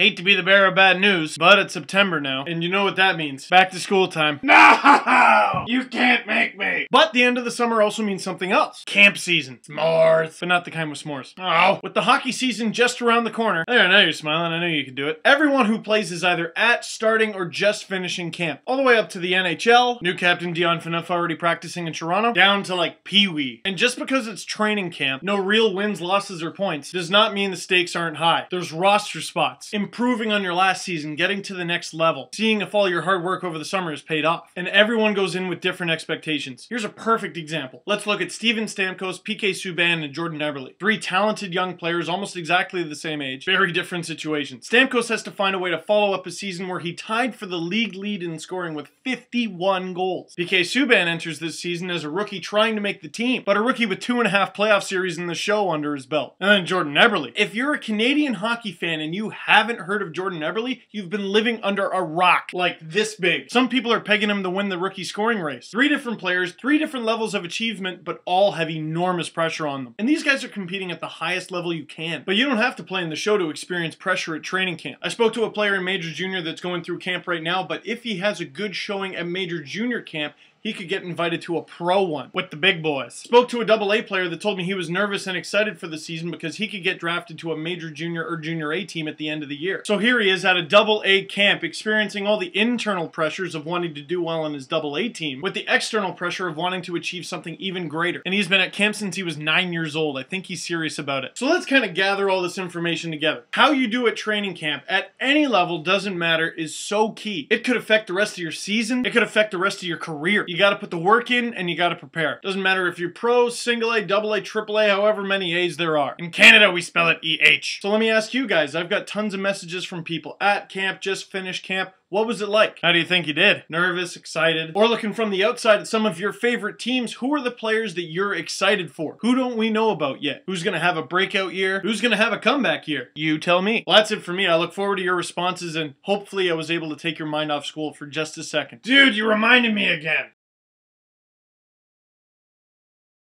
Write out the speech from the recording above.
Hate to be the bearer of bad news, but it's September now, and you know what that means. Back to school time. No! You can't make me! But the end of the summer also means something else. Camp season. S'mores. But not the kind with s'mores. Oh. With the hockey season just around the corner. There, now you're smiling. I know you can do it. Everyone who plays is either at, starting, or just finishing camp. All the way up to the NHL. New captain Dion Phaneuf already practicing in Toronto. Down to like Pee-wee. And just because it's training camp, no real wins, losses, or points, does not mean the stakes aren't high. There's roster spots. Improving on your last season, getting to the next level. Seeing if all your hard work over the summer has paid off. And everyone goes in with different expectations. Here's a perfect example. Let's look at Steven Stamkos, PK Subban, and Jordan Eberle. Three talented young players, almost exactly the same age. Very different situations. Stamkos has to find a way to follow up a season where he tied for the league lead in scoring with 51 goals. PK Subban enters this season as a rookie trying to make the team, but a rookie with 2.5 playoff series in the show under his belt. And then Jordan Eberle. If you're a Canadian hockey fan and you haven't heard of Jordan Eberle, you've been living under a rock like this big. Some people are pegging him to win the rookie scoring race. 3 different players, 3 different levels of achievement, but all have enormous pressure on them. And these guys are competing at the highest level you can. But you don't have to play in the show to experience pressure at training camp. I spoke to a player in Major Junior that's going through camp right now, but if he has a good showing at Major Junior camp, he could get invited to a pro one with the big boys. Spoke to a AA player that told me he was nervous and excited for the season because he could get drafted to a major junior or junior A team at the end of the year. So here he is at a AA camp experiencing all the internal pressures of wanting to do well on his AA team with the external pressure of wanting to achieve something even greater. And he's been at camp since he was 9 years old. I think he's serious about it. So let's kind of gather all this information together. How you do at training camp at any level doesn't matter is so key. It could affect the rest of your season. It could affect the rest of your career. You got to put the work in and you got to prepare. Doesn't matter if you're pro, single A, double A, triple A, however many A's there are. In Canada, we spell it EH. So let me ask you guys. I've got tons of messages from people at camp, just finished camp. What was it like? How do you think you did? Nervous, excited? Or looking from the outside at some of your favorite teams, who are the players that you're excited for? Who don't we know about yet? Who's going to have a breakout year? Who's going to have a comeback year? You tell me. Well, that's it for me. I look forward to your responses and hopefully I was able to take your mind off school for just a second. Dude, you reminded me again.